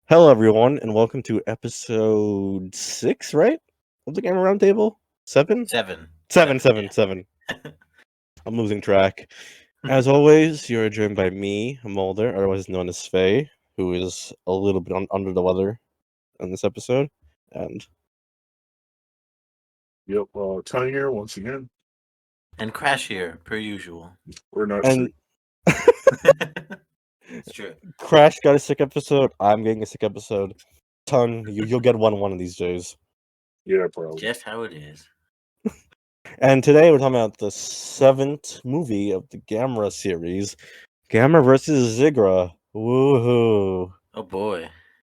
Hello, everyone, and welcome to episode 6, right? Of the Gamer Roundtable? 7? Seven. 7. I'm losing track. As always, you're joined by me, Mulder, otherwise known as Faye, who is a little bit under the weather in this episode. And Yep, Tony here once again. And Crash here, per usual. We're not and It's true. Crash got a sick episode. I'm getting a sick episode. You'll get one of these days. Yeah, probably. Just how it is. And today we're talking about the 7th movie of the Gamera series, Gamera vs. Zigra. Woohoo! Oh boy.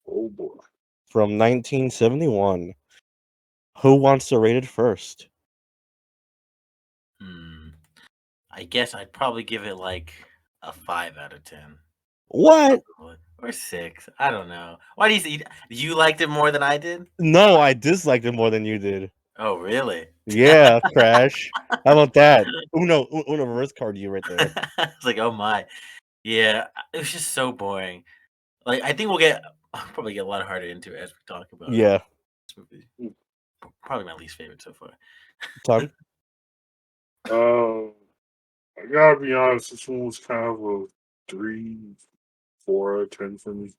Oh boy. From 1971. Who wants to rate it first? I guess I'd probably give it like a 5 out of 10. What? Or 6. I don't know. Why do you say you liked it more than I did? No, I disliked it more than you did. Oh, really? Yeah, Crash. How about that? Uno reverse card you right there. It's like, oh my. Yeah, it was just so boring. Like, I think I'll probably get a lot harder into it as we talk about Yeah. this movie. Probably my least favorite so far. Ton? I gotta be honest, this one was kind of a 3, 4 out of 10 for me.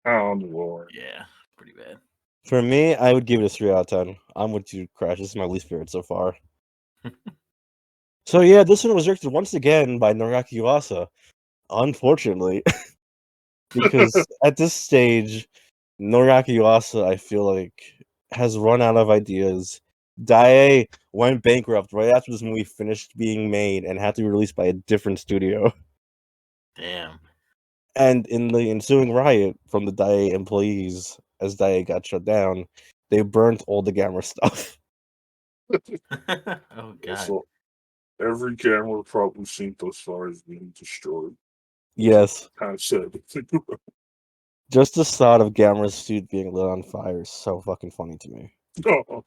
I don't know. Yeah, pretty bad. For me, I would give it a 3 out of 10. I'm with you, Crash. This is my least favorite so far. So yeah, this one was directed once again by Noriaki Yuasa. Unfortunately. Because at this stage, Noriaki Yuasa, I feel like, has run out of ideas. Daiei went bankrupt right after this movie finished being made and had to be released by a different studio. Damn. And in the ensuing riot from the Daiei employees, as Daiei got shut down, they burnt all the Gamera stuff. Oh god. So, every camera we've probably seen thus far is being destroyed. Yes. Kind of sad. Just the thought of Gamera's suit being lit on fire is so fucking funny to me. Oh.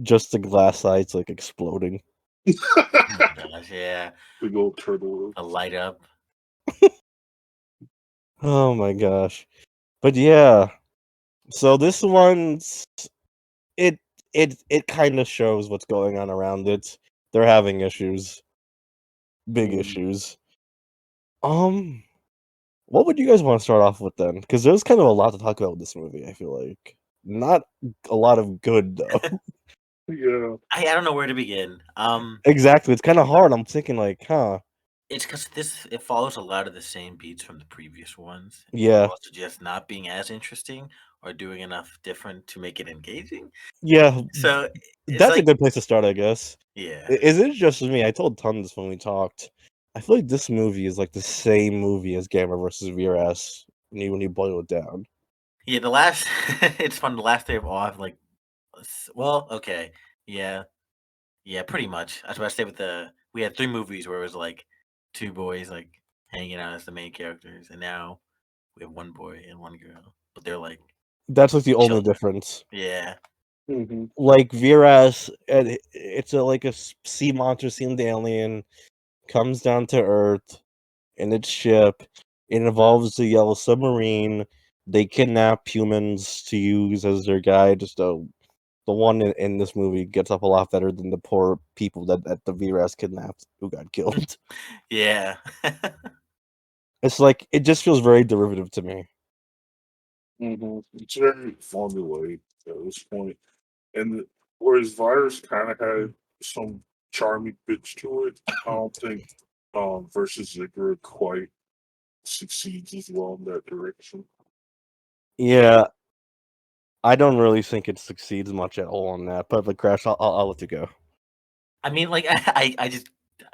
Just the glass sides like exploding. Oh my gosh, yeah. Big old turtle. A light up. Oh my gosh. But yeah. So this one's it kind of shows what's going on around it. They're having issues. Big issues. What would you guys want to start off with then? Because there's kind of a lot to talk about with this movie, I feel like. Not a lot of good though. Yeah. I don't know where to begin. Exactly. It's kind of hard. I'm thinking like, It's because it follows a lot of the same beats from the previous ones. Yeah. Also just not being as interesting or doing enough different to make it engaging. Yeah. So That's a good place to start, I guess. Yeah. Is it just me? I told Tons when we talked. I feel like this movie is like the same movie as Gamera versus VRS when you boil it down. Yeah, the last it's fun. The last day of off, like, well, okay, yeah, pretty much. I was about to say we had 3 movies where it was like 2 boys like hanging out as the main characters, and now we have 1 boy and 1 girl, but they're like That's like the only children. difference. Yeah. Mm-hmm. Like VRS, it's like a sea monster themed alien comes down to Earth in its ship. It involves the Yellow Submarine. They kidnap humans to use as their guide. The one in this movie gets up a lot better than the poor people that the VRS kidnapped who got killed. Yeah. It's like it just feels very derivative to me. Mm-hmm. It's very formulaic at this point. And whereas Virus kind of had some charming bits to it, I don't think versus Zigra quite succeeds as well in that direction. Yeah, I don't really think it succeeds much at all on that. But like Crash, I'll let you go. I mean, like, I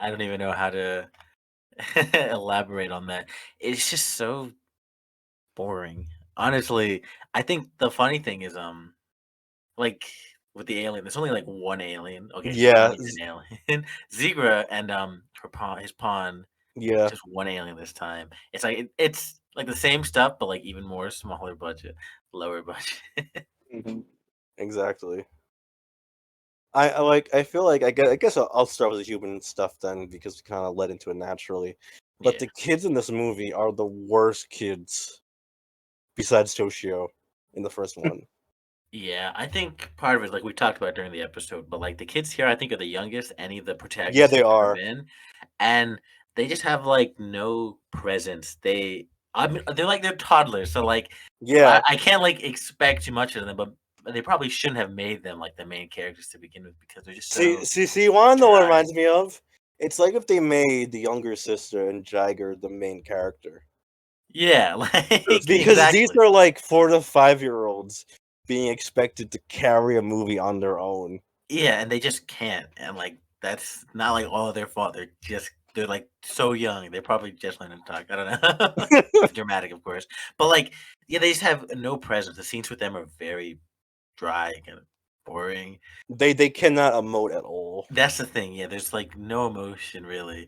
don't even know how to elaborate on that. It's just so boring. Honestly, I think the funny thing is, like with the alien, there's only like 1 alien. Okay, Yeah. not even an alien. Zigra and his pawn. Yeah, Just 1 alien this time. It's like it's like the same stuff, but like even more smaller budget, lower budget. Mm-hmm. exactly. I feel like I guess I'll start with the human stuff then because we kind of led into it naturally. But Yeah. the kids in this movie are the worst kids besides Toshio in the first one. Yeah, I think part of it, like we talked about during the episode, but like the kids here, I think are the youngest any of the Yeah, protagonists they have ever are. been, and they just have like no presence. I mean, they're toddlers, so like Yeah. I can't like expect too much of them, but they probably shouldn't have made them like the main characters to begin with because they're just so See, you want to know what it dry. reminds me of? It's like if they made the younger sister and Jagger the main character. Yeah, like Because these exactly. are like 4 to 5-year-olds being expected to carry a movie on their own. Yeah, and they just can't, and like that's not like all their fault. They're like so young. They're probably just learning to talk. I don't know. It's dramatic, of course, but like yeah, they just have no presence. The scenes with them are very dry and boring. They cannot emote at all. That's the thing. Yeah, there's like no emotion really,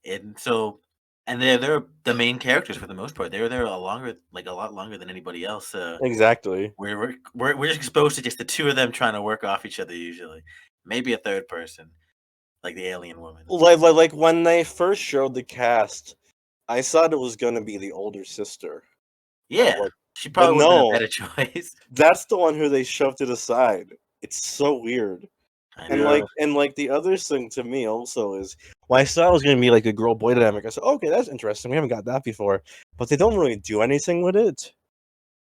and so and they're the main characters for the most part. They were there a lot longer than anybody else. Exactly. We're just exposed to just the two of them trying to work off each other usually. Maybe a third person, like the alien woman. Like when they first showed the cast, I thought it was gonna be the older sister. Yeah, Like, she but probably would have been a no, better choice. that's the one who they shoved to the side. It's so weird. I And know. like the other thing to me also is, well, I thought it was gonna be like a girl boy dynamic. I said, okay, that's interesting. We haven't got that before, but they don't really do anything with it.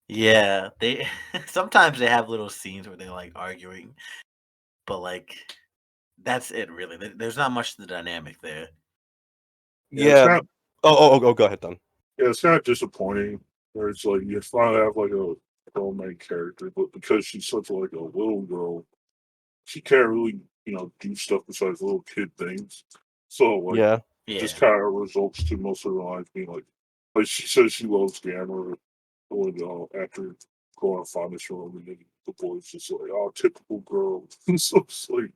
Yeah, they sometimes they have little scenes where they're like arguing, but like that's it really. There's not much to the dynamic there. Yeah, it's Yeah. not. Go ahead, then. Yeah, it's kind of disappointing. Where it's like you finally have like a girl main character, but because she's such like a little girl, she can't really do stuff besides little kid things. So like Yeah. it just Yeah. kind of results to most of her life being like she says she loves Gamera, but after going and find this room, and then the boy's just like, oh, typical girl. So it's like,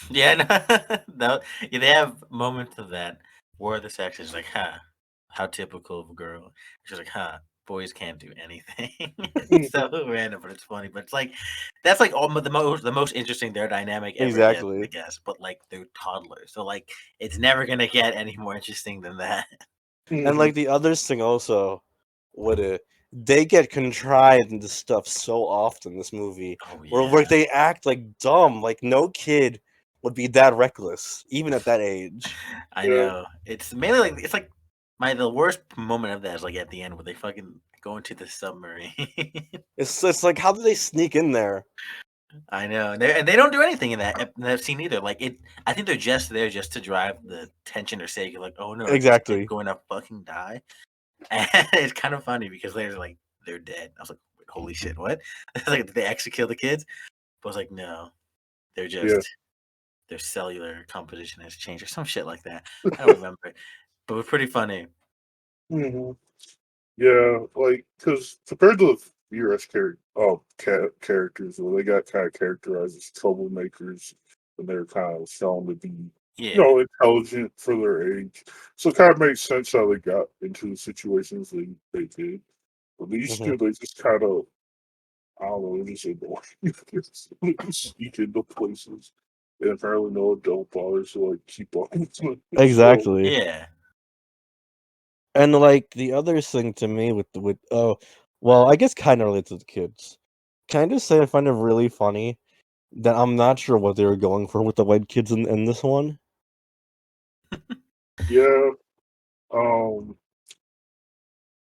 Yeah, no, yeah, they have moments of that where the sex is like, huh, how typical of a girl. She's like, huh, boys can't do anything. It's so random, but it's funny. But it's like that's like the most interesting their dynamic ever gets, I Exactly. guess. But like they're toddlers, so like it's never gonna get any more interesting than that. And like the other thing also, with it, they get contrived into stuff so often in this movie, Oh where yeah, they act like dumb. Like no kid would be that reckless, even at that age. I yeah, know. It's mainly like it's like the worst moment of that is like at the end where they fucking go into the submarine. It's like, how do they sneak in there? I know, and they don't do anything in that scene either. Like it, I think they're just there just to drive the tension or say like, oh no, is this kid Exactly. going to fucking die? And it's kind of funny because they're dead. I was like, wait, holy shit, what? It's like did they actually kill the kids? But I was like, no, they're yeah. just their cellular composition has changed or some shit like that. I don't remember, but it was pretty funny. hmm Yeah, like because compared to the US characters, where they got kind of characterized as troublemakers, and they're kind of shown to be, Yeah, intelligent for their age. So it kind of makes sense how they got into the situations they did. But these Hmm. two, they just kind of, I don't know, they're just annoying. They just sneak into places, and apparently no adult bothers to like keep up with them. So Exactly. yeah. And like the other thing to me with well, I guess kind of related to the kids. Can I just say I find it really funny that I'm not sure what they were going for with the white kids in this one. yeah, um,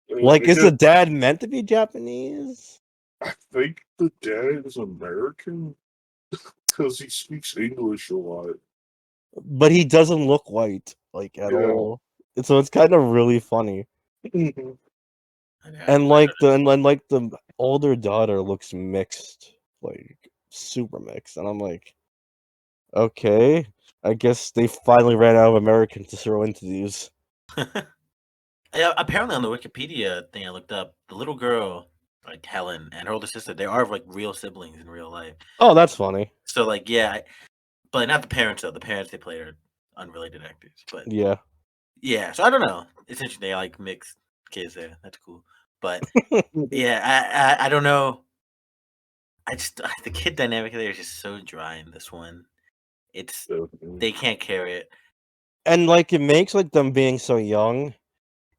Like, I is guess the dad meant to be Japanese? I think the dad is American because he speaks English a lot. But he doesn't look white, like, at Yeah. all. And so it's kind of really funny. Mhm. And I like the older daughter looks mixed, like super mixed. And I'm like, okay, I guess they finally ran out of Americans to throw into these. Yeah, apparently on the Wikipedia thing I looked up, the little girl, like Helen, and her older sister, they are like real siblings in real life. Oh, that's funny. So like, yeah, but not the parents though. The parents they play are unrelated actors. But Yeah. yeah, so I don't know. It's interesting they like mixed kids there. That's cool. But Mhm. yeah, I don't know. I just the kid dynamic there is just so dry in this one. It's Definitely. they can't carry it. And like it makes like them being so young,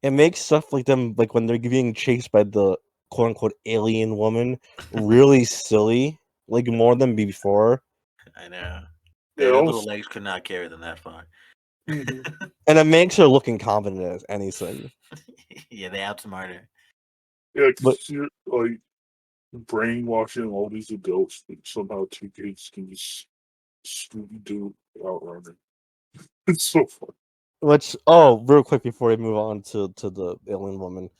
it makes stuff like them like when they're being chased by the quote unquote alien woman really silly, like more than before. I know. Yeah, Their I little was, legs could not carry them that far. Mhm. And it makes her look incompetent as anything. Yeah, they outsmart her. Yeah, But because you're like brainwashing all these adults that somehow two kids can just Scooby Doo outrunning. It's so fun. real quick before we move on to the alien woman.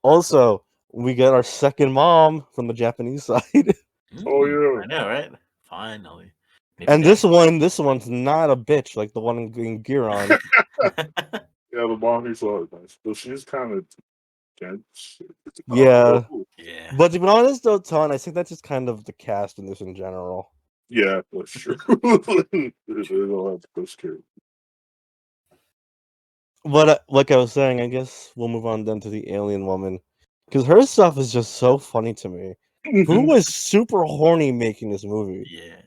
Also, we get our second mom from the Japanese side. Oh I yeah, know, right? Finally. Maybe And that's this one's not a bitch like the one in Giron. yeah. The mommy's are nice, but she's kind of dense. Yeah. yeah. But to be honest though, Ton, I think that's just kind of the cast in this in general. Yeah, that's true. They don't have the best character. But like I was saying, I guess we'll move on then to the alien woman. Because her stuff is just so funny to me. Who was super horny making this movie? Yeah.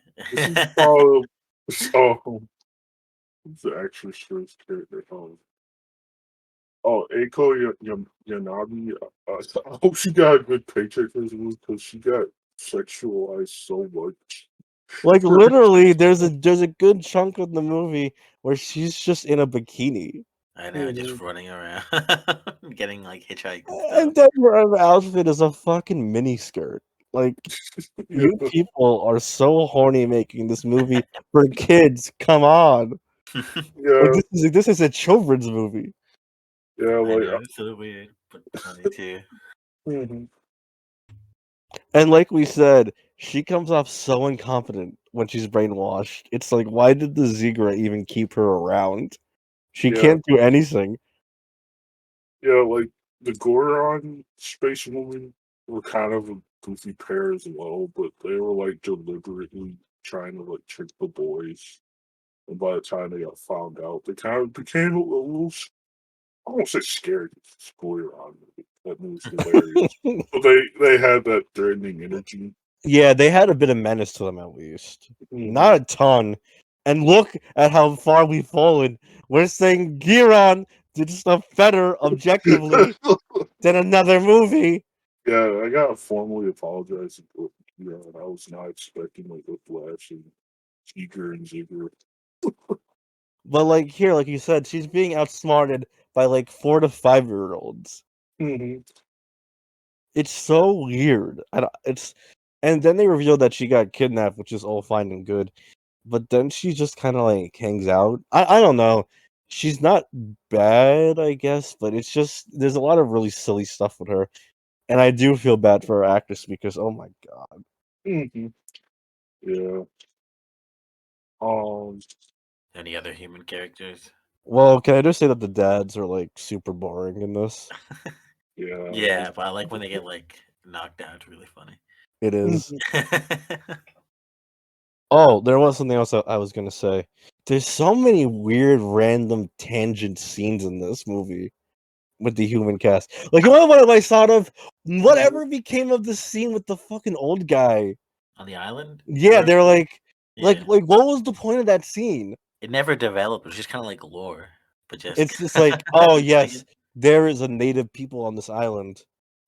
This is probably the actually first character. Eiko Yanabi. I hope she got a good paycheck for this movie because she got sexualized so much. Like literally, there's a good chunk of the movie where she's just in a bikini. I know, just running around, getting like hitchhiked and stuff. And then her outfit is a fucking mini skirt. Like you Yeah, people are so horny making this movie for kids. Come on. Like yeah, this is a children's movie. yeah. I Like, know, it's so weird, but funny too. mhm. And like we said, she comes off so incompetent when she's brainwashed. It's like, why did the Zigra even keep her around? She Yeah, can't do anything. yeah. Like the Goron Space Woman were kind of a goofy pair as well, but they were like deliberately trying to like trick the boys. And by the time they got found out, they kind of became a little. I won't say scared. Spoiler on it. That movie's hilarious. But they had that threatening energy. Yeah, they had a bit of menace to them at least. Mhm. Not a ton. And look at how far we've fallen. We're saying Giron did stuff better objectively than another movie. Yeah, I gotta formally apologize to both of you. I was not expecting like a flash and Zigra. But like here, like you said, she's being outsmarted by like 4 to 5-year-olds. Mm-hmm. It's so weird. And then they reveal that she got kidnapped, which is all fine and good. But then she just kind of like hangs out. I don't know. She's not bad, I guess, but it's just there's a lot of really silly stuff with her, and I do feel bad for her actress because oh my god. Mm-hmm. Yeah. Um. Any other human characters? Well, can I just say that the dads are like super boring in this? Yeah. Yeah, but I like when they get like knocked out. It's really funny. It is. Mhm. Oh, there was something else I was gonna say. There's so many weird, random tangent scenes in this movie with the human cast. Like, you know what I thought of? Whatever became of the scene with the fucking old guy? On the island? Yeah, they're like, Yeah. what was the point of that scene? It never developed. It was just kind of like lore, but just It's just like, oh like yes, there is a native people on this island.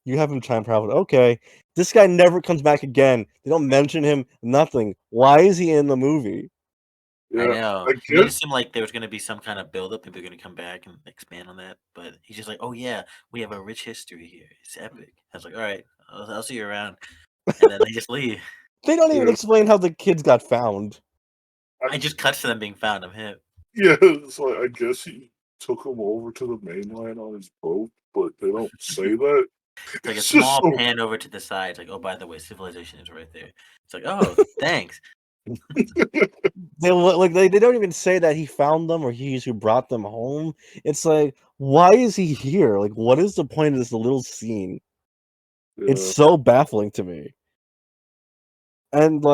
You have him time travel. Okay, this guy never comes back again. They don't mention him. Nothing. Why is he in the movie? I Yeah. know. I It made it guess. seem like there was going to be some kind of buildup. Maybe they're going to come back and expand on that. But he's just like, oh, yeah, we have a rich history here. It's epic. I was like, all right, I'll see you around. And then they just leave. They don't even Yeah. explain how the kids got found. I just cuts to them being found. I'm hip. Yeah. It's like I guess he took him over to the mainland on his boat, but they don't say that. It's like a It's just small so. pan over to the side. It's like, oh, by the way, civilization is right there. It's like, oh, thanks. They don't even say that he found them or he's who brought them home. It's like, why is he here? Like, what is the point of this little scene? It's Yeah. so baffling to me. And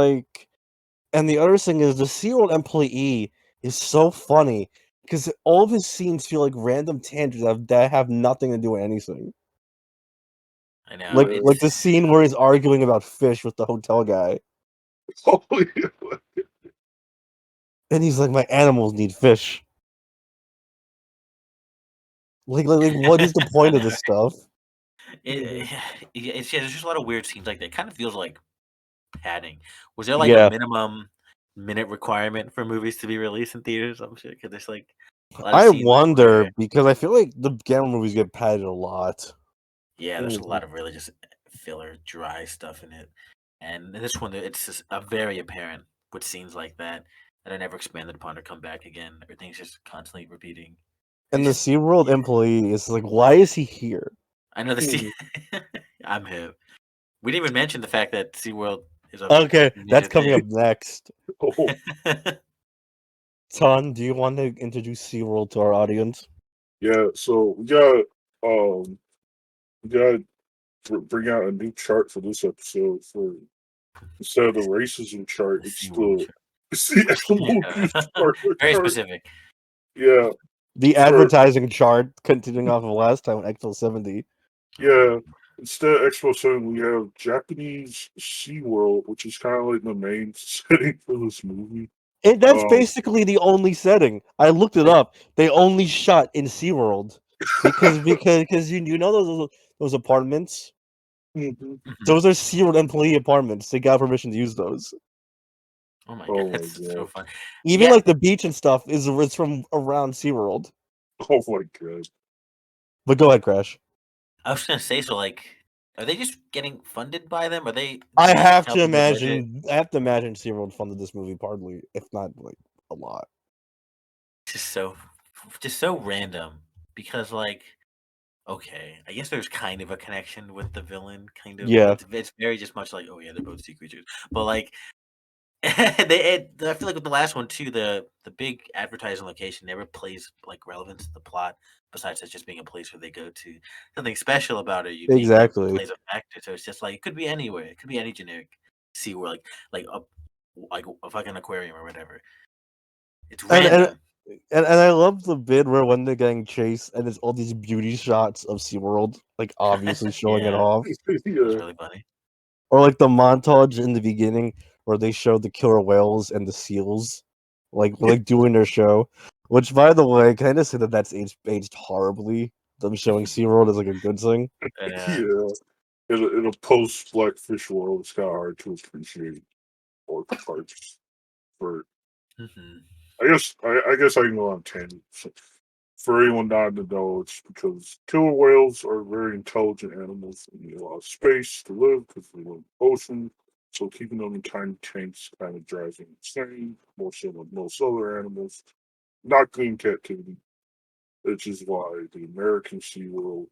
and the other thing is the SeaWorld employee is so funny because all of his scenes feel like random tangents that have nothing to do with anything. I know. Like Yeah. like the scene where he's arguing about fish with the hotel guy, Oh yeah. and he's like, "My animals need fish." Like what is the I point of know. this stuff? It's there's just a lot of weird scenes like that. It kind of feels like padding. Was there like a Yeah, minimum minute requirement for movies to be released in theaters? I'm sure because there's like a lot of I scenes wonder where because I feel like the Gamma movies get padded a lot. yeah, there's a lot of really just filler, dry stuff in it. And in this one, it's just very apparent with scenes like that that are never expanded upon or come back again. Everything's just constantly repeating. And It's the just SeaWorld yeah. employee is like, why is he here? I know the sea. I'm hip. We didn't even mention the fact that SeaWorld is a Okay, that's major coming up thing. next. Oh, Ton, do you want to introduce SeaWorld to our audience? yeah. So we got bring out a new chart for this episode. For instead of the racism chart, The it's SeaWorld chart. the animal Yeah. abuse chart. Very specific. Yeah, The for advertising chart, continuing off of last time, XL 70. yeah. Instead of Expo 7, we have Japanese SeaWorld, which is kind of like the main setting for this movie. That's Um, basically the only setting. I looked it up. They only shot in SeaWorld. Because you know those apartments? mhm. Mhm. Those are SeaWorld employee apartments. They got permission to use those. Oh my god, Oh my that's so god. fun. Even Yeah, like the beach and stuff is from around SeaWorld. Oh my god. But go ahead, Crash. I was gonna say so. Like, are they just getting funded by them? Are they I like have to helping the budget? imagine SeaWorld funded this movie partly, if not like a lot. Just so random because like okay, I guess there's kind of a connection with the villain, kind of, Yeah, but it's very just much like oh yeah, they're both sea creatures, but like I feel like with the last one too, the big advertising location never plays like relevant to the plot. Besides it just being a place where they go to, something special about it, unique that exactly. plays a factor. So it's just like it could be anywhere. It could be any generic SeaWorld, like a fucking aquarium or whatever. It's And and random. and I love the bit where when they're getting chased and there's all these beauty shots of SeaWorld, like obviously showing it Yeah, off. it's Yeah. really funny. Or like the montage in the beginning where they show the killer whales and the seals, like doing their show. Which, by the way, can I just say that that's aged horribly? Them showing SeaWorld is like a good thing. Yeah. Yeah. In a post Blackfish world, it's kind of hard to appreciate or parts for. Hmm. I guess I can go on tangent. So, for anyone not to know, it's because killer whales are very intelligent animals and need a lot of space to live because they live in the ocean. So keeping them in tiny tanks kind of drives them insane, more so than most other animals. Not good in captivity, which is why the American SeaWorld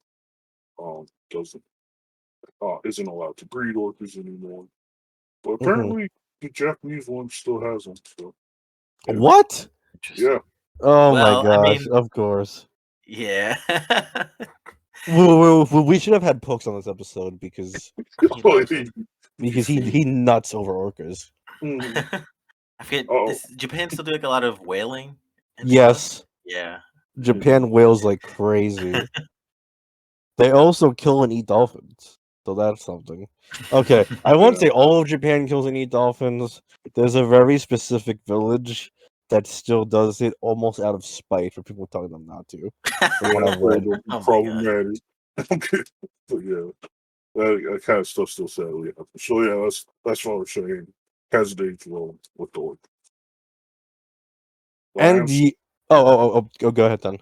doesn't isn't allowed to breed orcas anymore. But Hmm. apparently the Japanese one still has them. So yeah, What? yeah. Interesting. Oh my Well, I gosh! mean, Of course. yeah. We should have had Pokes on this episode He loves them. because he nuts over orcas. Mhm. I forget. Oh, Does Japan still do like a lot of whaling and stuff? Yes, Yeah. Japan whales like crazy. They also kill and eat dolphins, so that's something. Okay, I won't yeah. say all of Japan kills and eat dolphins. There's a very specific village that still does it almost out of spite for people telling them not to, from what Yeah, I've so read. they'll be Oh my god. problematic. Okay. But yeah, that kind of stuff still sadly happens. So yeah, that's what we're saying. Hesitate role with the orc. And Lance, the go ahead then.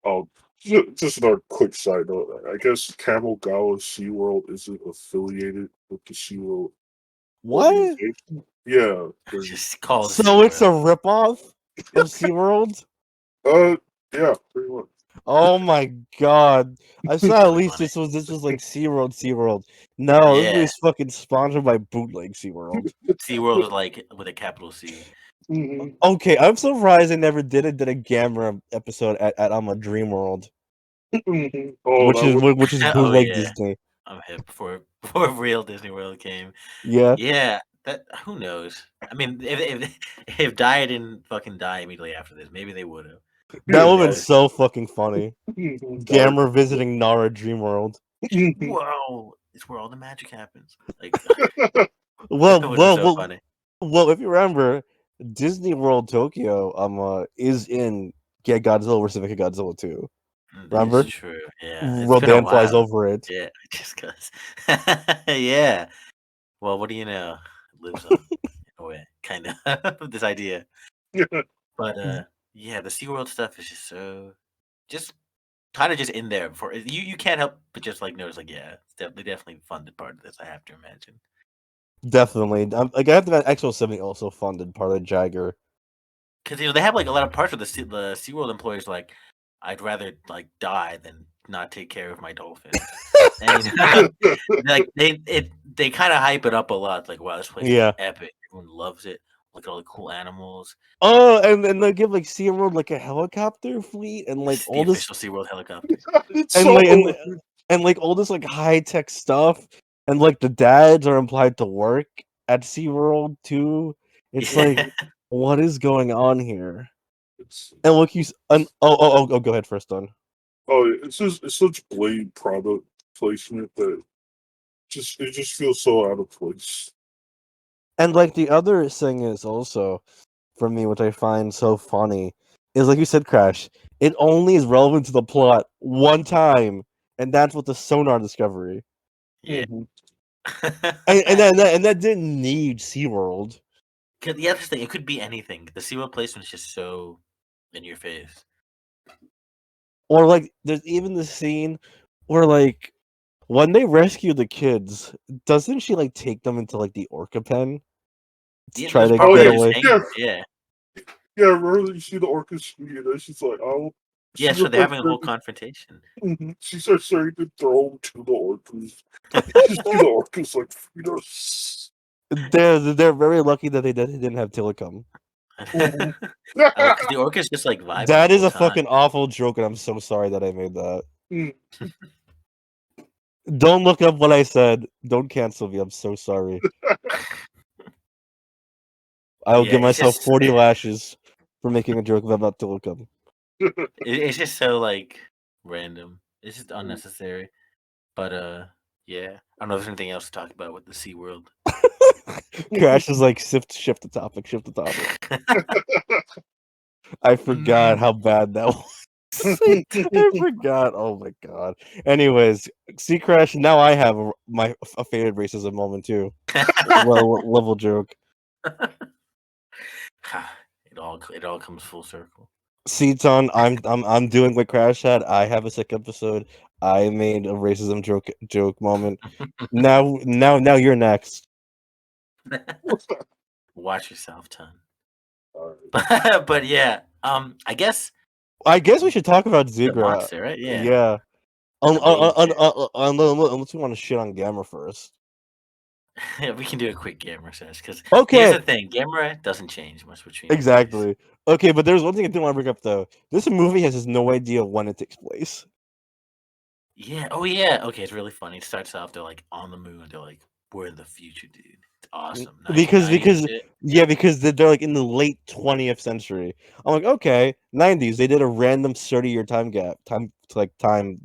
oh, just another quick side note. I guess Kamogawa SeaWorld isn't affiliated with the SeaWorld What? organization. Yeah, Just called So it's a SeaWorld. ripoff of SeaWorld? uh, yeah, pretty much. Oh my god. I It's saw at really least funny. this was like SeaWorld. No, this Yeah. movie's fucking sponsored by Bootleg SeaWorld. SeaWorld was like with a capital C. Mhm. Okay, I'm surprised they never did a Gamera episode at Dream World, Mhm. Oh, that was which is Oh bootleg yeah. Disney. I'm hip before real Disney World came. Yeah, Yeah. That who knows? I mean, if Diet didn't fucking die immediately after this, maybe they would have. that yeah. Who would've been knows? so fucking funny. Dark. Gamera visiting Nara Dream World. Whoa! It's where all the magic happens. Like Well, that would have been well, so well, funny. well. If you remember, Disney World Tokyo is in Get Godzilla vs. Godzilla 2. That is Remember? true. Yeah, it's been a Rodan flies while. over it. Yeah, just cause. Yeah. Well, what do you know? It lives on in a way, kind of this idea. But yeah, the SeaWorld stuff is just so just kind of just in there for you. You can't help but just like notice, like, yeah, it's definitely funded part of this. I have to imagine. Definitely. Like I have to imagine Expo 70 also funded part of Jagger. Because they have like a lot of parts where the SeaWorld employees are like, I'd rather like die than not take care of my dolphins. And like they kind of hype it up a lot. Like, wow, this place is Yeah. epic. Everyone loves it. Look at all the cool animals. Oh, and they give like SeaWorld like a helicopter fleet and like It's the all this official SeaWorld helicopter. It's and so like and, over. and like all this like high tech stuff and like the dads are implied to work at SeaWorld too. It's like Yeah. what is going on here? It's And look oh go ahead first on. it's such blatant product placement that it just feels so out of place. And like the other thing is also for me, which I find so funny, is like you said, Crash. It only is relevant to the plot one time, and that's with the sonar discovery. Yeah. Mhm. And that didn't need SeaWorld. Yeah, that's the thing. It could be anything. The SeaWorld placement is just so in your face. Or like there's even the scene where like when they rescue the kids, doesn't she like take them into like the orca pen to Yeah, try there's a to part Oh where get they're yeah, just away? hanging. yeah, Yeah. yeah. Remember you see the orca scream, and she's like, "Oh." Yeah, She so just they're starts having a whole starting, confrontation. she starts starting to throw them to the orcas. You just see the orcas like feed us. They're very lucky that they didn't have Telecom. Mhm. Because the orca's just like vibing the That is whole a time. fucking awful joke, and I'm so sorry that I made that. Mm. Don't look up what I said. Don't cancel me. I'm so sorry. I will Yeah, give it's myself just 40 lashes for making a joke about Telecom. it's just so like random. It's just unnecessary. But yeah. I don't know if there's anything else to talk about with the SeaWorld. Crash is like shift the topic, shift the topic. I forgot how bad that was. I forgot. Oh my god. Anyways, see Crash. Now I have a favorite racism moment too. Level joke. It all comes full circle. Seaton, I'm doing what Crash had. I have a sick episode. I made a racism joke moment. Now you're next. Watch yourself, ton. Alright. But yeah, I guess I guess we should talk about the Zigra. monster, right? Yeah, Yeah. the main character. Unless we want to shit on Gamma first. Yeah, we can do a quick Gamera search because here's Okay, the thing: Gamera doesn't change much between movies. exactly. Okay, but there's one thing I do want to bring up though. This movie has no idea when it takes place. Yeah. Oh yeah. Okay, it's really funny. It starts off they're like on the moon. They're like, "We're in the future, dude. It's awesome." Because 1990 because shit. yeah, because they're like in the late 20th century. I'm like, okay, 90s. They did a random 30-year time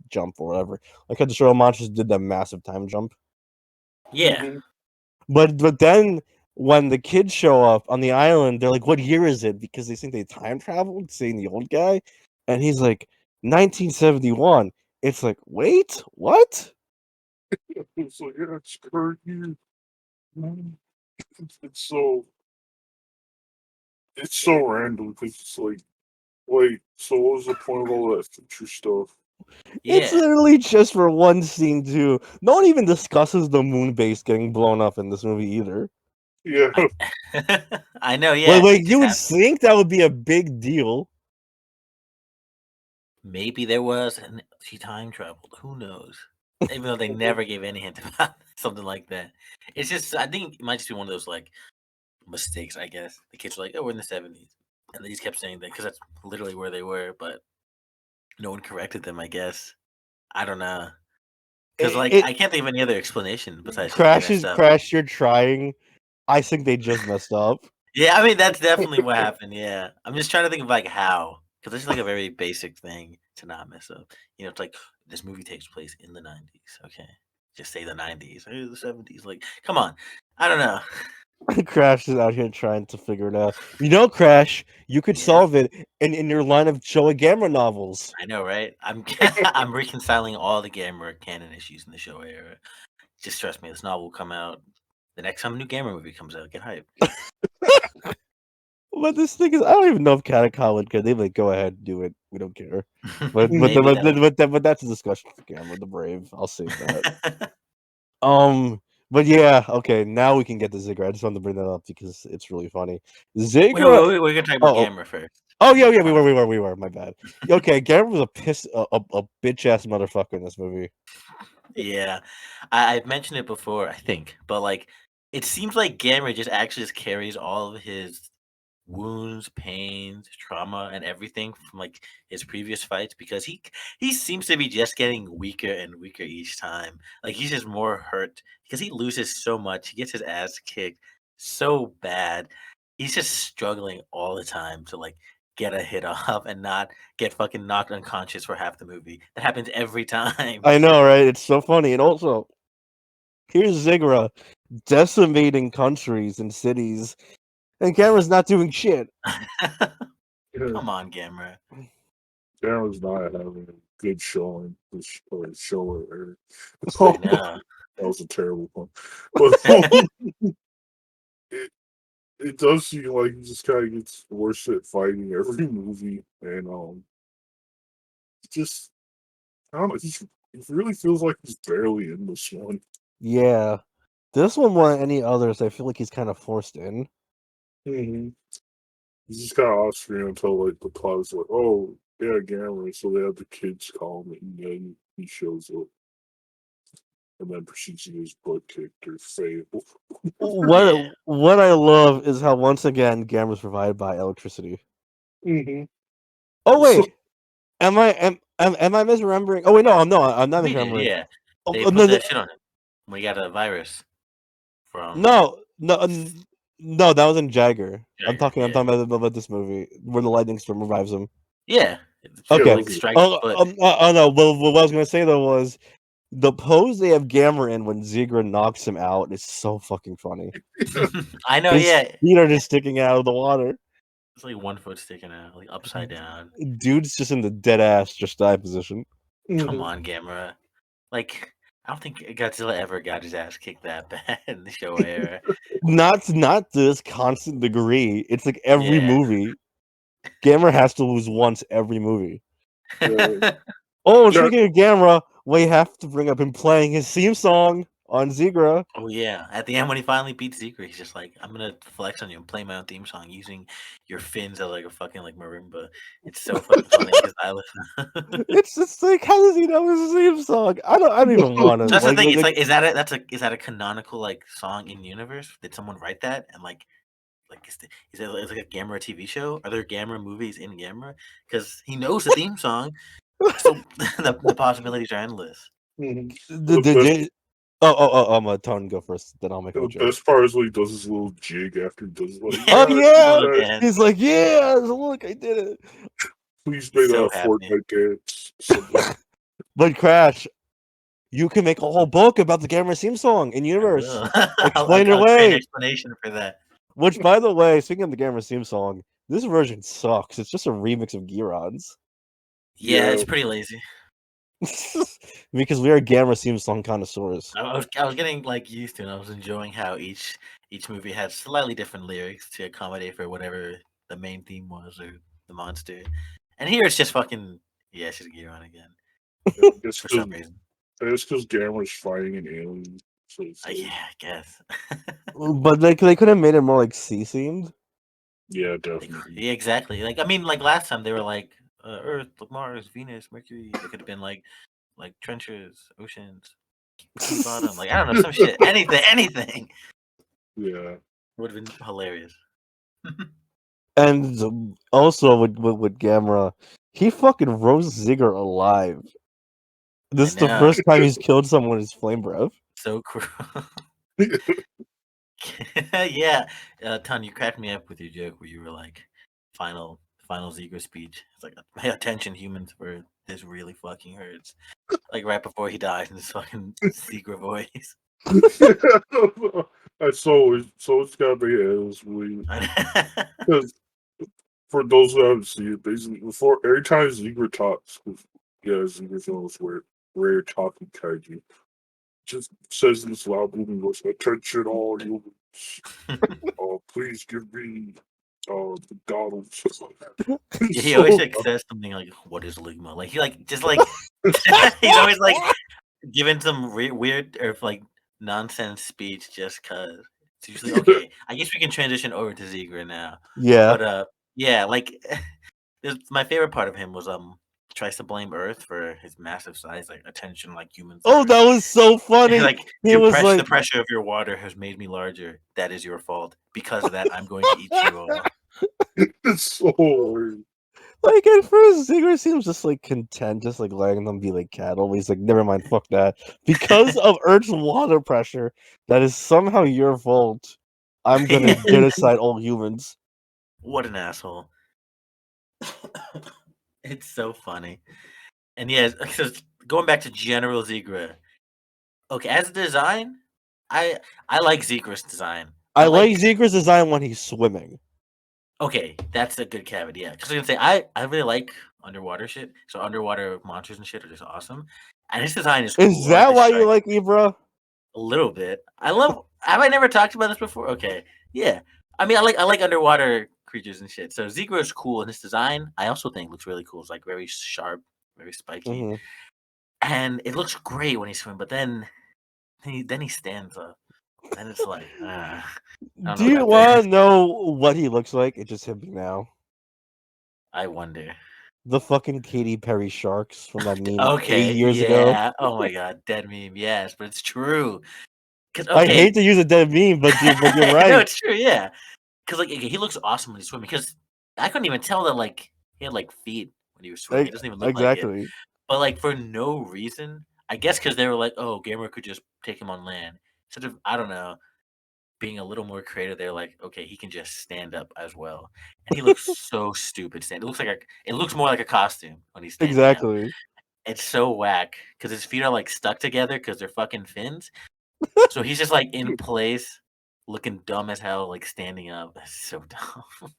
jump or whatever. Like how the Showa Monsters did that massive time jump. Yeah. Mhm. But then when the kids show up on the island, they're like, "What year is it?" Because they think they time traveled, seeing the old guy, and he's like, "1971." It's like, wait, what? It's like, yeah, it's current year. Mhm. It's so random because it's like, wait, so what was the point of all that future stuff? It's Yeah. literally just for one scene too. No one even discusses the moon base getting blown up in this movie either. Yeah, I I know. Yeah. It You just would happened. think that would be a big deal. Maybe there was, and she time traveled. Who knows? Even though they never gave any hint about something like that. It's just, I think it might just be one of those like mistakes. I guess the kids were like, "Oh, we're in the '70s," and they just kept saying that because that's literally where they were, but no one corrected them. I guess I don't know because like It I can't think of any other explanation besides just they messed crashes, up. crash. You're trying. I think they just messed up. Yeah, I mean that's definitely what happened. Yeah, I'm just trying to think of like how because it's like a very basic thing to not mess up. You know, it's like this movie takes place in the '90s. Okay, just say the '90s or the '70s. Like, come on, I don't know. Crash is out here trying to figure it out. You know, Crash, you could Yes. solve it in your line of Showa Gamera novels. I know, right? I'm I'm reconciling all the Gamera canon issues in the show era. Just trust me, this novel will come out the next time a new Gamera movie comes out. Get hyped. But this thing is, I don't even know if Catacomb would care. They'd like, go ahead, do it. We don't care. But Maybe but that's a discussion for Gamera the Brave. I'll save that. But yeah, okay. Now we can get to Zigra. I just wanted to bring that up because it's really funny. Zigra. Wait, we're gonna talk about Oh, Gamera first. oh yeah, we were. My bad. Okay, Gamera was a bitch ass motherfucker in this movie. Yeah, I've mentioned it before, I think, but like, it seems like Gamera just actually just carries all of his wounds, pains, trauma, and everything from like his previous fights because he seems to be just getting weaker and weaker each time. Like he's just more hurt because he loses so much. He gets his ass kicked so bad. He's just struggling all the time to like get a hit off and not get fucking knocked unconscious for half the movie. That happens every time. I know, right? It's so funny. And also, here's Zigra decimating countries and cities, and Gamera's not doing shit. Come on, Gamera. Darren's not having a good showing this show. I know. That was a terrible one. But it does seem like he just kind of gets worse at fighting every movie, and just I don't know. It really feels like he's barely in this one. Yeah, this one more than any others, I feel like he's kind of forced in. Mm-hmm. He's just kind of off screen until like the plot is like, oh yeah, Gamera. So they have the kids call him, and then he shows up, and then proceeds to get his butt kicked or fail. What I love is how once again Gamera's provided by electricity. Mm-hmm. Oh wait, am I misremembering? Oh wait, no, I'm not misremembering. Yeah, Oh, they no, put that shit on him. We got a virus from no, that was in Jagger. I'm Jagger, talking about this movie where the lightning storm revives him. Yeah. Okay. Like strikes his foot. No. Well, what I was gonna say though was the pose they have Gamera in when Zigra knocks him out is so fucking funny. I know, His yeah. feet are just sticking out of the water. It's like one foot sticking out, like upside down. Dude's just in the dead ass just die position. Come on, Gamera. Like, I don't think Godzilla ever got his ass kicked that bad in the show era. Not to this constant degree. It's like every Yeah. movie. Gamera has to lose once every movie. Yeah. Oh, speaking of Gamera, we have to bring up him playing his theme song on Zigra. Oh yeah. At the end when he finally beats Zigra, he's just like, I'm gonna flex on you and play my own theme song using your fins as like a fucking like marimba. It's so fucking funny because I listen. It's just like, how does he know his theme song? I don't even want to. That's the thing. It's like, is that a canonical like song in universe? Did someone write that? And like is it like a Gamera TV show? Are there Gamera movies in Gamera? Because he knows the theme song, so the possibilities are endless. I'm a Tone go first, then I'll make a The joke. best part is when he does his little jig after he does like, Oh yeah, yeah. he's like, yeah, look, I did it. Please make So that a Fortnite dance. But Crash, you can make a whole book about the Gamera theme song in universe. Explain your way. An explanation for that. Which, by the way, speaking of the Gamera theme song, this version sucks. It's just a remix of Giron's. Yeah, it's pretty lazy. Because we are Gamera theme song connoisseurs. I was getting like used to it. And I was enjoying how each movie had slightly different lyrics to accommodate for whatever the main theme was or the monster. And here it's just fucking it's just Giron again. For some reason. It's because Gamera's fighting an alien. So yeah, I guess. But they could have made it more like sea themed. Yeah, definitely. Yeah, exactly. Like I mean, like last time they were like Earth, Mars, Venus, Mercury. It could have been like trenches, oceans, bottom. Like I don't know, some shit. Anything. Yeah, would have been hilarious. And also with Gamera, he fucking roasts Zigra alive. This is the first time he's killed someone with his flame breath. So cruel. Yeah. Ton, you cracked me up with your joke where you were like, final Zigra speech. It's like, pay attention, humans, for this really fucking hurts. Like right before he dies in this fucking Zigra voice. So it's gotta be as we because for those who haven't seen it, basically before every time Zigra talks, 'cause, yeah, Zigra's one of those rare talking kaiju, just says in this loud booming voice, "Attention, all humans! Please give me McDonald's." Yeah, he always So like says something like, "What is Ligma?" Like he like just like he's always like giving some weird or like nonsense speech just cause. It's usually okay. I guess we can transition over to Zigra now. Yeah. But yeah, like my favorite part of him was tries to blame Earth for his massive size, like attention, like humans. Oh, that was so funny. Like He was the like, pressure of your water has made me larger. That is your fault. Because of that, I'm going to eat you all. it's so weird. like at first, Ziggler seems just like content, just like letting them be like cattle. But he's like, never mind, fuck that. Because of Earth's water pressure, that is somehow your fault. I'm gonna genocide all humans. What an asshole. It's so funny. And yeah, so going back to General Zigra. Okay, as a design, I like Zigra's design. I like Zigra's design when he's swimming. Okay, that's a good caveat. Yeah, because I was gonna say I really like underwater shit. So underwater monsters and shit are just awesome. And his design is cool. Is that why you like Ibra? A little bit. I love. Have I never talked about this before? Okay, yeah. I mean, I like underwater creatures and shit. So Zigra is cool, and his design I also think looks really cool. It's like very sharp, very spiky, and it looks great when he's swimming. But then he stands up. And it's like, do you want to know what he looks like? It's just him now. I wonder. The fucking Katy Perry sharks from that meme 8 Okay, years ago. Oh my god, dead meme. Yes, but it's true. I hate to use a dead meme, but you're right. No, it's true. Yeah, because like he looks awesome when he's swimming. Because I couldn't even tell that like he had like feet when he was swimming. It doesn't even look like it. But like for no reason, I guess because they were like, oh, Gamera could just take him on land instead of I don't know. Being a little more creative, they're like, okay, he can just stand up as well, and he looks so stupid. It looks more like a costume when he's standing up. It's so whack because his feet are like stuck together because they're fucking fins. So he's just like in place, looking dumb as hell, like standing up. That's so dumb.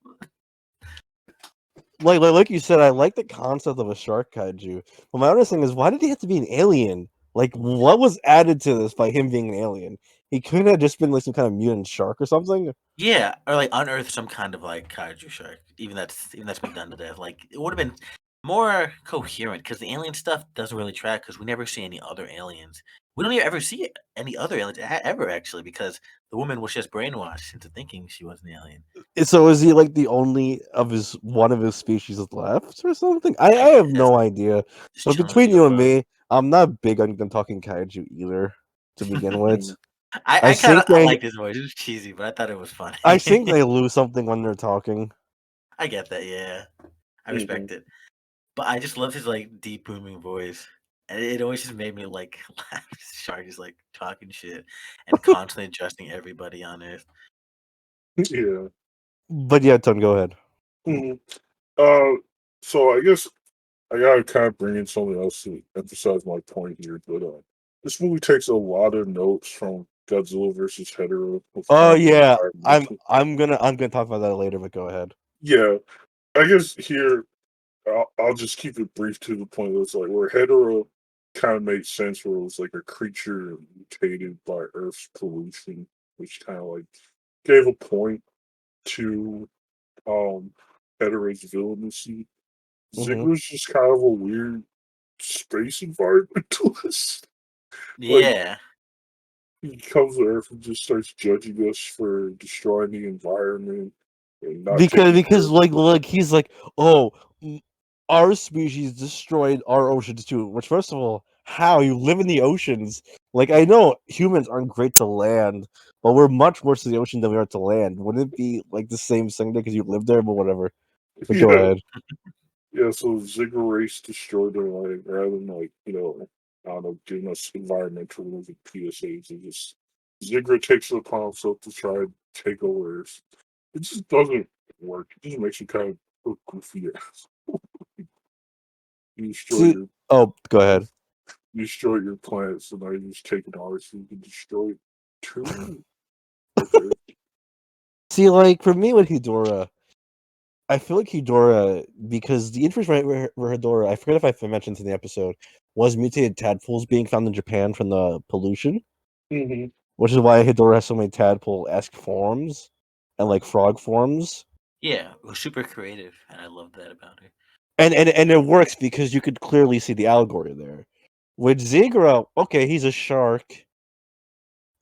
like you said, I like the concept of a shark kaiju. But my other thing is, why did he have to be an alien? Like, what was added to this by him being an alien? He couldn't have just been like some kind of mutant shark or something. Yeah, or like unearth some kind of like kaiju shark. Even that's been done to death. Like it would have been more coherent because the alien stuff doesn't really track because we never see any other aliens. We don't ever see any other aliens ever actually because the woman was just brainwashed into thinking she was an alien. So is he like the only of one of his species left or something? I have no idea. But between you and me, I'm not big on them talking kaiju either to begin with. I kind of liked his voice. It was cheesy, but I thought it was funny. I think they lose something when they're talking. I get that, yeah. I respect it. But I just love his like deep booming voice. And it always just made me like laugh. Shark is like talking shit and constantly adjusting everybody on Earth. Yeah. But yeah, Ton, go ahead. So I guess I gotta kind of bring in something else to emphasize my point here. But this movie takes a lot of notes from Godzilla versus Hedorah. Oh yeah, I'm gonna talk about that later. But go ahead. Yeah, I guess here I'll just keep it brief to the point. It's like where Hedorah kind of made sense, where it was like a creature mutated by Earth's pollution, which kind of like gave a point to Hedorah's villainy. Zigra's just kind of a weird space environmentalist. Yeah. He comes to Earth and just starts judging us for destroying the environment and not because like he's like, oh, our species destroyed our oceans too. Which, first of all, how you live in the oceans? Like, I know humans aren't great to land, but we're much worse to the ocean than we are to land. Wouldn't it be like the same thing because you live there? But whatever. But go ahead. Yeah, so Zigra race destroyed their land rather than like, I don't know, giving us environmental PSAs. It just Zigra takes it upon himself to try and take over Earth. It just doesn't work. It just makes you kind of look goofy ass. You destroy go ahead. You destroy your planet, so now you're just taking ours so you can destroy it too. See, like for me with Hedora, I feel like Hedora, because the interest for Hedora, I forget if I mentioned in the episode, was mutated tadpoles being found in Japan from the pollution, which is why Hedora has so many tadpole-esque forms and like frog forms. Yeah, it was super creative, and I love that about her. And it works because you could clearly see the allegory there. With Zigra, okay, he's a shark,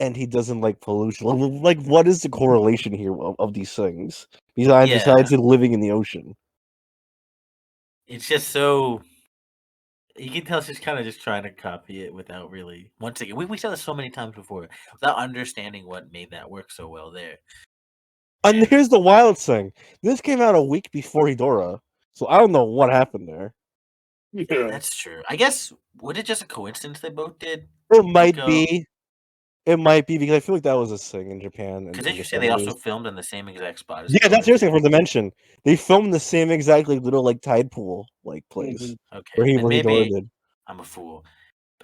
and he doesn't like pollution. Like, what is the correlation here of these things? Besides living in the ocean. It's just so you can tell she's kind of just trying to copy it without really. Once again, we said this so many times before, without understanding what made that work so well there. And here's the wild thing: this came out a week before Hedora, so I don't know what happened there. Yeah, That's true. I guess was it just a coincidence they both did? It might be. It might be because I feel like that was a thing in Japan and Because in did the you say they also 70s. filmed in the same exact spot as Yeah, that's Hedora the other thing did? for to mention. They filmed the same exact like little like tide pool like place Okay, then where Hedora maybe did. I'm a fool,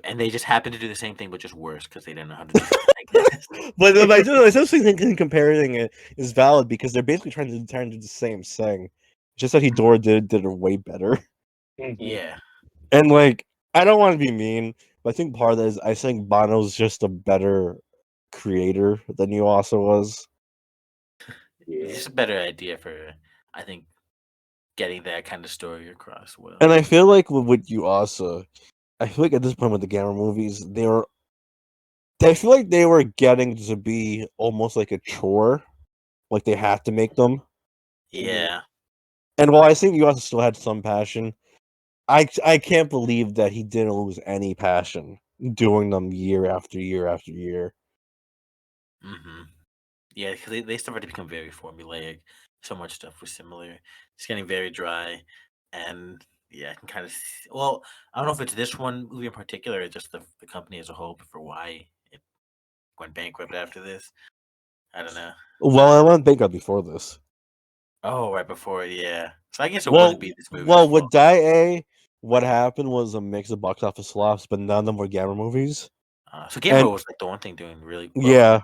and they just happened to do the same thing, but just worse because they didn't know how to do it. I guess. But I still think comparing it is valid because they're basically trying to do the same thing. Just that Hedora did it way better. Yeah, And like, I don't want to be mean, but I think part of that is I think Bono's just a better creator than Yuasa was. it's just a better idea for I think getting that kind of story across well. And I feel like with Yuasa, I feel like at this point with the Gamma movies, I feel like they were getting to be almost like a chore. Like they had to make them. Yeah, And while I think Yuasa still had some passion, I can't believe that he didn't lose any passion doing them year after year after year. hmm yeah, because they started to become very formulaic. So much stuff was similar. It's getting very dry, and yeah, I can kind of well, I don't know if it's this one movie in particular, or just the company as a whole, for why it went bankrupt after this. I don't know. Well, I went bankrupt before this. Oh, right before, yeah. So I guess it Well, wouldn't be this movie's with fault. Dai, what happened was a mix of box office flops, but none of them were Gamma movies. So Game And Boy was like the one thing doing really well for them. yeah,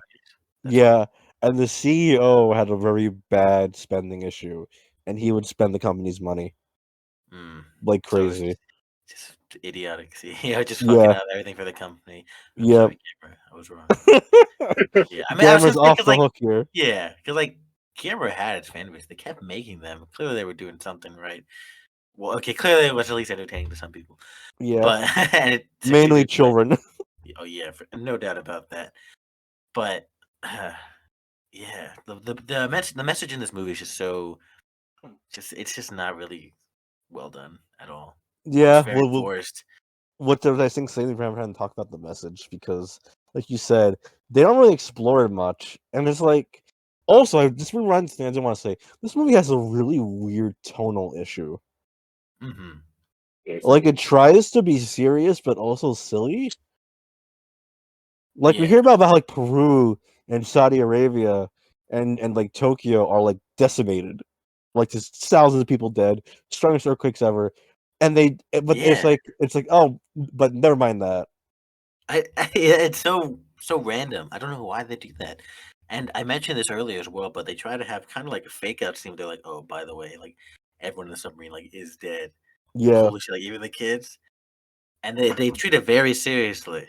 That's funny. yeah, and the CEO had a very bad spending issue, and he would spend the company's money like So it's crazy. just idiotic. See, just fucking Yeah, up everything for the company. I'm yeah. sorry, Gamer. I was wrong. Yeah, I mean, I was Gamma's just thinking, off the like, hook here. yeah, because like Gamer had its fan base. They kept making them. Clearly, they were doing something right. Well, okay, clearly it was at least entertaining to some people, Yeah, but and it mainly succeeded. But children. oh yeah, no doubt about that. But yeah, the message in this movie is just so it's just not really well done at all. It's Yeah, very forced. what the I think Saley Ram hadn't talked about the message because, like you said, they don't really explore it much, and it's like. Also, I just reminds me. I didn't want to say this movie has a really weird tonal issue. hmm Like it tries to be serious, but also silly. Like we Yeah, hear about how like Peru and Saudi Arabia and like Tokyo are like decimated, like just thousands of people dead, strongest earthquakes ever, and but yeah. it's like oh, but never mind that. Yeah, it's so random. I don't know why they do that. And I mentioned this earlier as well, but they try to have kind of like a fake out scene. They're like, oh, by the way, like everyone in the submarine like is dead. Yeah, Holy shit! Like even the kids, and they treat it very seriously.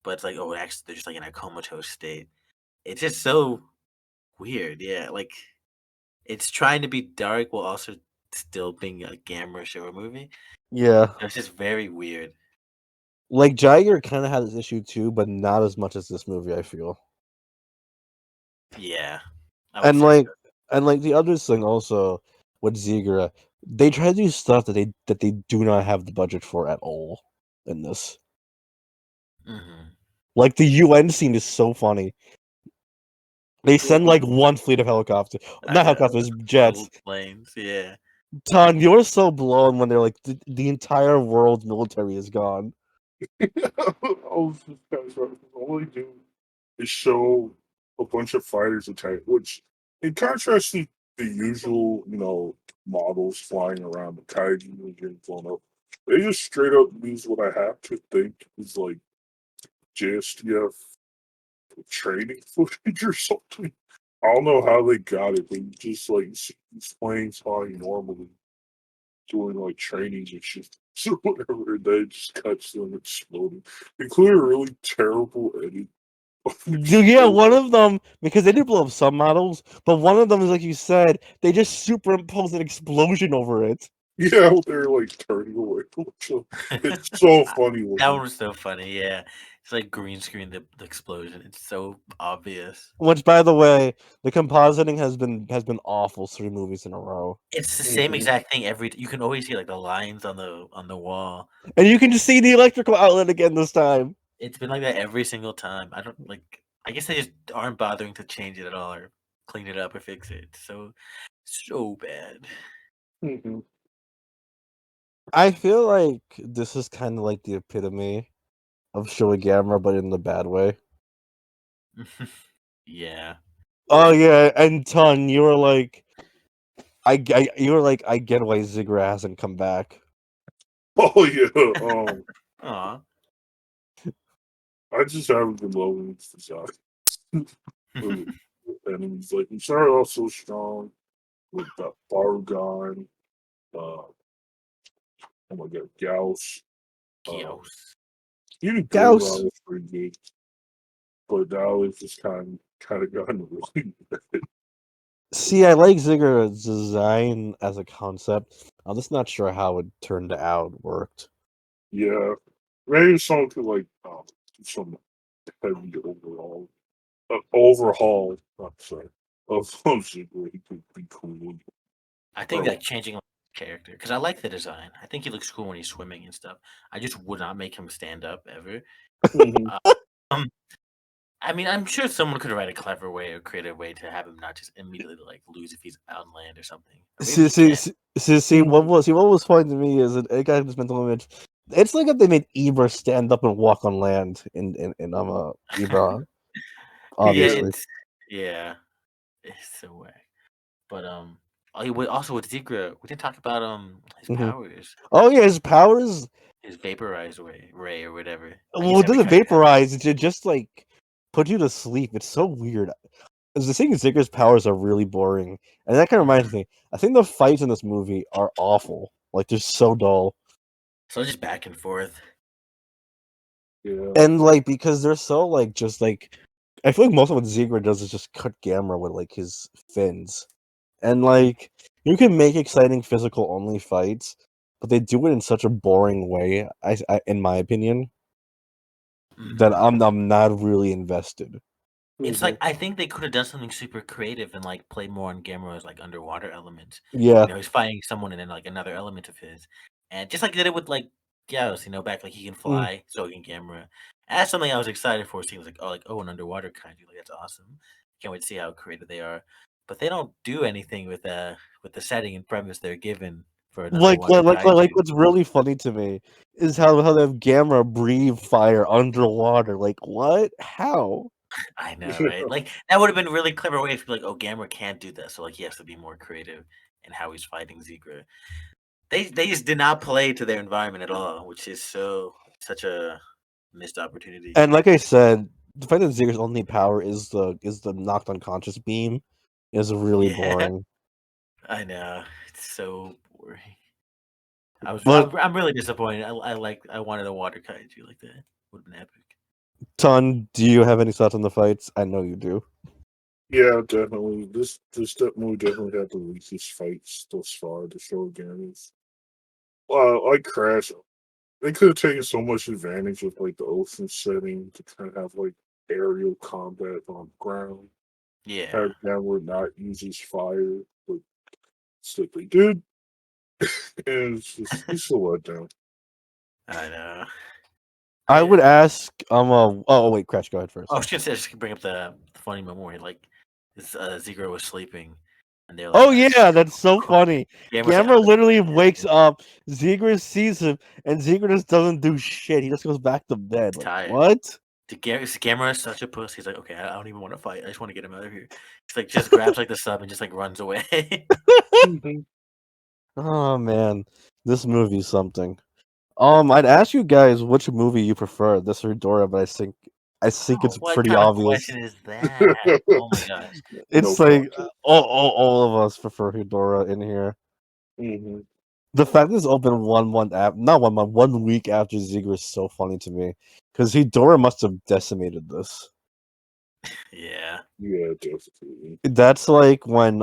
But it's like, oh, actually, they're just like in a comatose state. It's just so weird. Yeah, like it's trying to be dark while also still being a Gamera show movie. yeah. It's just very weird. Like Jagger kind of had this issue too, but not as much as this movie. I feel, Yeah, I would and say so. like the other thing also with Zigra, they try to do stuff that they do not have the budget for at all in this. hmm Like the UN scene is so funny. They send like one fleet of helicopters, I not know. helicopters, Little jets. planes, yeah. Ton, you're so blown when they're like the entire world's military is gone. I was just kind of sorry. All they do is show a bunch of fighters attack, which, in contrast to the usual, models flying around the kaiju and getting blown up, they just straight up use what I have to think is like JSTF training footage or something. I don't know how they got it, but you just like see these planes flying normally, doing like trainings and shit. So whatever, they just cuts them exploding, including a really terrible edit. Yeah, one of them, because they did blow up some models, but one of them is like you said, they just superimposed an explosion over it. Yeah, they're like turning away. It's so funny That looking. one was so funny. Yeah, it's like green screen the explosion. It's so obvious. Which, by the way, the compositing has been awful 3 movies in a row, It's the same Mhm. exact thing every. You can always see like the lines on the wall. and you can just see the electrical outlet again this time. It's been like that every single time. I don't like. I guess they just aren't bothering to change it at all or clean it up or fix it. So bad. Mhm. I feel like this is kind of like the epitome of Showa Gamera, but in the bad way. Yeah. Oh yeah, and Ton, you were like, you were like, I get why Zigra hasn't come back. Oh yeah. Aw. I just haven't been loving this design. And he's like, he started off so strong with that Barugan, oh my god, Gauss. Kios. Even Gauss. Gurlon was pretty good, but now it's just kind of gotten really bad. See, I like Zigra's design as a concept. I'm just not sure how it turned out worked. Yeah, maybe someone could like do some heavy overhaul. I'm sorry, of Ziggler. He could be cool. I think Or like changing character because I like the design. I think he looks cool when he's swimming and stuff. I just would not make him stand up ever. Mhm. Um, I mean, I'm sure someone could write a clever way or creative way to have him not just immediately like lose if he's on land or something. Or maybe See, he see, can. see, what was funny to me is that it got this mental image. It's like if they made Ibra stand up and walk on land in Ibra, Yeah, obviously. it's so whack. But also with Zigra, we didn't talk about his Mhm. powers, Oh yeah, his powers. his vaporized ray or whatever. Like you Well, it said, we doesn't kind of vaporize. It just like put you to sleep. It's so weird. As the thing is, Zigra's powers are really boring, and that kind of reminds me. I think the fights in this movie are awful. Like they're so dull, so just back and forth. Yeah. and like because they're so like just like. I feel like most of what Zigra does is just cut Gamera with like his fins, and like you can make exciting physical only fights, but they do it in such a boring way. In my opinion, that Mhm. I'm not really invested. It's Mhm. like I think they could have done something super creative and like played more on Gamera's like underwater elements. Yeah. He's fighting someone and then like another element of his, and just like did it with like Gyaos, back like he can Mm. fly, so can Gamera. And that's something I was excited for. Seeing like an underwater kaiju, like that's awesome. Can't wait to see how creative they are. But they don't do anything with the setting and premise they're given for an underwater kaiju. What's really funny to me is how they have Gamera breathe fire underwater. Like what? How? I know, right? Like that would have been a really clever way to be like, oh, Gamera can't do that, so like he has to be more creative in how he's fighting Zigra. They just did not play to their environment at all, which is such a missed opportunity. And like I said, the fact that Zigra's only power is the knocked unconscious beam is really Yeah, boring. I know. It's so boring. But I'm really disappointed. I wanted a water kaiju like that. Would have been epic. Ton, do you have any thoughts on the fights? I know you do. Yeah, definitely. That movie definitely had the weakest fights thus far. The show again is like Crash. They could have taken so much advantage of like the ocean setting to kind of have like aerial combat on the ground. Yeah, Have Gamera not use his fire, but still they did. And it's a letdown. I know. I would Yeah. ask oh wait, Crash, go ahead first. I was just say, just bring up the funny memory. Like, this Zigra was sleeping, and they're like, Oh yeah, that's so funny. Gamera's like, Gamera I'm literally yeah, wakes up, Zigra sees him, and Zigra just doesn't do shit. He just goes back to bed. he's Like tired. what? Gamera is such a puss. He's like, okay, I don't even want to fight. I just want to get him out of here. He's like, just grabs like the sub and just like runs away. Mhm. Oh man, this movie's something. I'd ask you guys which movie you prefer, this or Dora, but I think it's What pretty kind of obvious. question is that? Oh my gosh. It's No like contest. all of us prefer Hedora in here. Mm-hmm. The fact that it's open 1 week after Zigra is so funny to me because Hedora must have decimated this. Yeah. Yeah, definitely. That's like when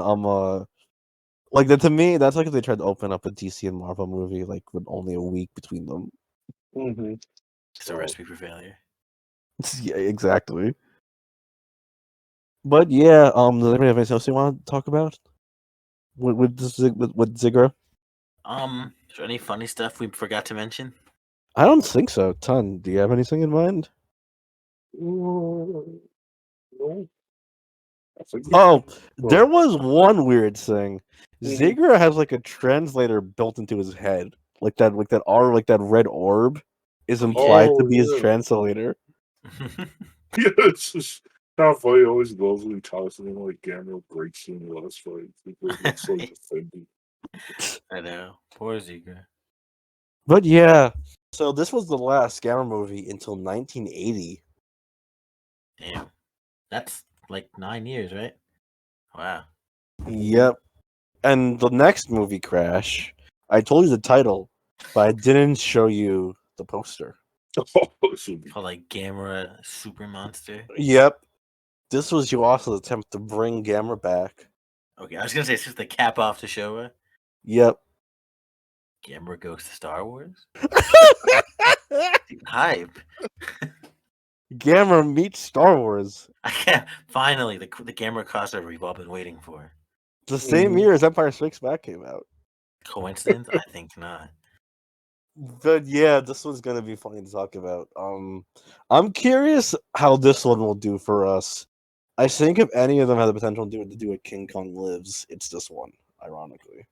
like that to me. That's like if they tried to open up a DC and Marvel movie like with only a week between them. Mm-hmm. It's a recipe for failure. Yeah, exactly. But yeah, does anybody have anything else you want to talk about with Zigra? Is there any funny stuff we forgot to mention? I don't think so. Ton. Do you have anything in mind? No, I think Oh, well, there was one weird thing. Mhm. Zigra has like a translator built into his head, like that red orb is Oh, implied yeah. to Oh be his yeah, translator. yeah. It's just kind of funny. He always goes when he talks and then like Gamera breaks in the last fight. People get so defended. I know. Poor Zigra. But yeah, so this was the last Gamma movie until 1980. Damn. That's like 9 years, right? Wow. Yep. And the next movie, Crash, I told you the title, but I didn't show you the poster. Oh, this would be Called like Gamera Super Monster. Yep. This was Yuasa's attempt to bring Gamera back. Okay, I was gonna say it's just the cap off to Showa. Yep. Gamera goes to Star Wars. Hype. Gamera meets Star Wars. I can't. Finally, the Gamera crossover we've all been waiting for. The same Mhm. year as Empire Strikes Back came out. Coincidence? I think not. But yeah, this one's gonna be funny to talk about. I'm curious how this one will do for us. I think if any of them have the potential to do a King Kong Lives, it's this one, ironically.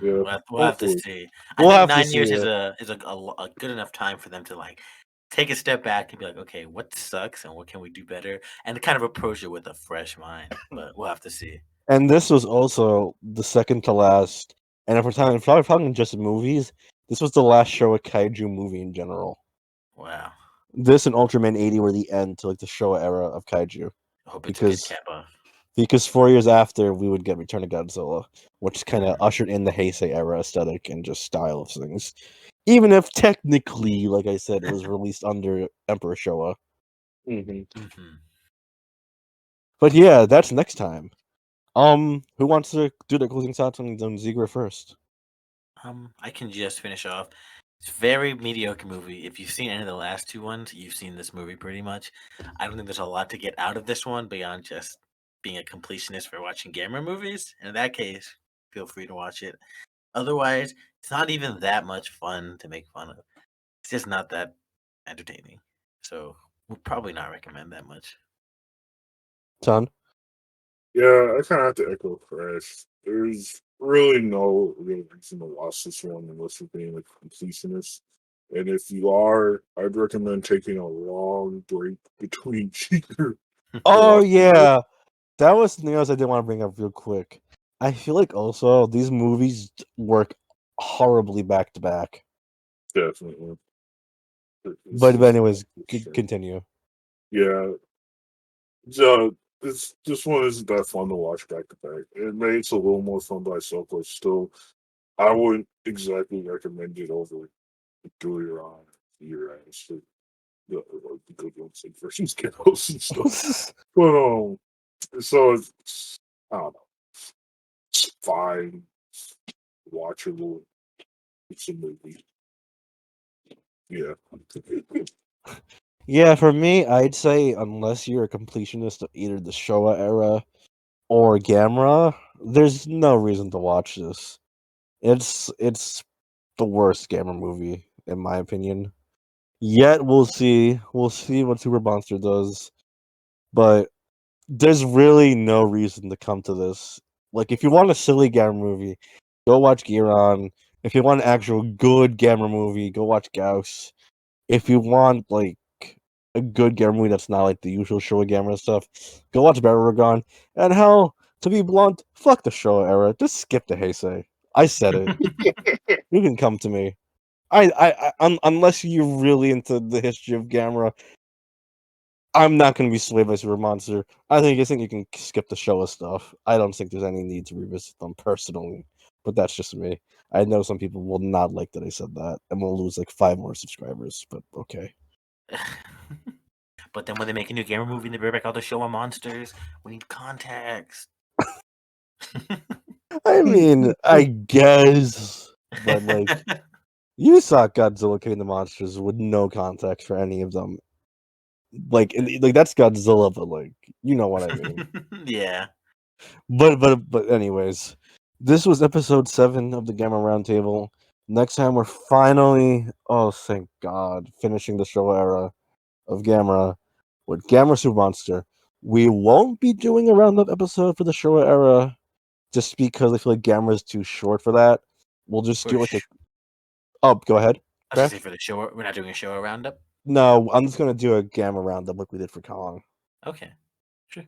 Yeah, We'll have to hopefully. see. We'll I think have to 9 years see is it. a good enough time for them to like take a step back and be like, okay, what sucks and what can we do better, and kind of approach it with a fresh mind. But we'll have to see. And this was also the second to last. And if we're talking just movies, this was the last Showa kaiju movie in general. Wow. This and Ultraman 80 were the end to like the Showa era of kaiju. I hope it's a good Because cap off. 4 years after we would get Return of Godzilla, which kind of ushered in the Heisei era aesthetic and just style of things. Even if technically, like I said, it was released under Emperor Showa. Mm-hmm. Mm-hmm. But yeah, that's next time. Who wants to do the closing thoughts on Zigra first? I can just finish off. It's a very mediocre movie. If you've seen any of the last two ones, you've seen this movie pretty much. I don't think there's a lot to get out of this one beyond just being a completionist for watching Gamera movies. In that case, feel free to watch it. Otherwise, it's not even that much fun to make fun of. It's just not that entertaining. So we'll probably not recommend that much. Ton? Yeah, I kind of have to echo Crash. There's really no real reason to watch this one unless you're being a completionist. And if you are, I'd recommend taking a long break between cheater to Oh watch it. yeah, that was something else I did want to bring up real quick. I feel like also these movies work horribly back to back. Definitely. It's But just anyways, strange. continue. Yeah, so this one isn't that fun to watch back to back. It makes a little more fun by itself, but still, I wouldn't exactly recommend it over Do Your On Your Ass. Like the good ones like versus Ghosts and stuff. But so it's I don't know, it's fine, watchable. It's a movie. Yeah. Yeah, for me, I'd say unless you're a completionist of either the Showa era or Gamera, there's no reason to watch this. It's the worst Gamera movie, in my opinion. Yet we'll see. We'll see what Super Monster does. But there's really no reason to come to this. Like, if you want a silly Gamera movie, go watch Giron. If you want an actual good Gamera movie, go watch Gauss. If you want like a good Gamera movie that's not like the usual Showa Gamera stuff, go watch Barugan. And hell, to be blunt, fuck the Showa era. Just skip the Heisei. I said it. You can come to me. Unless you're really into the history of Gamera, I'm not going to be swayed by Super Monster. I think you can skip the Showa stuff. I don't think there's any need to revisit them personally, but that's just me. I know some people will not like that I said that, and we'll lose like 5 more subscribers. But okay. But then when they make a new gamer movie and they bring back all the Showa monsters, we need context. I mean, I guess, but like, you saw Godzilla King of the Monsters with no context for any of them. Like that's Godzilla, but like, you know what I mean. Yeah. But anyways, this was episode 7 of the Gamma Roundtable. Next time we're finally, oh thank God, finishing the Showa era of Gamera with Gamera Super Monster. We won't be doing a roundup episode for the Showa era, just because I feel like Gamera is too short for that. We'll just do like a. Oh, go ahead. I was gonna say for the show, we're not doing a Showa roundup. No, I'm just gonna do a Gamma roundup like we did for Kong. Okay, sure.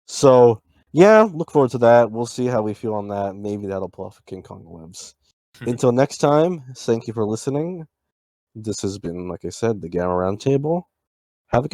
So yeah, look forward to that. We'll see how we feel on that. Maybe that'll pull off King Kong Lives. Until next time, thank you for listening. This has been, like I said, the Gamma Roundtable. Have a good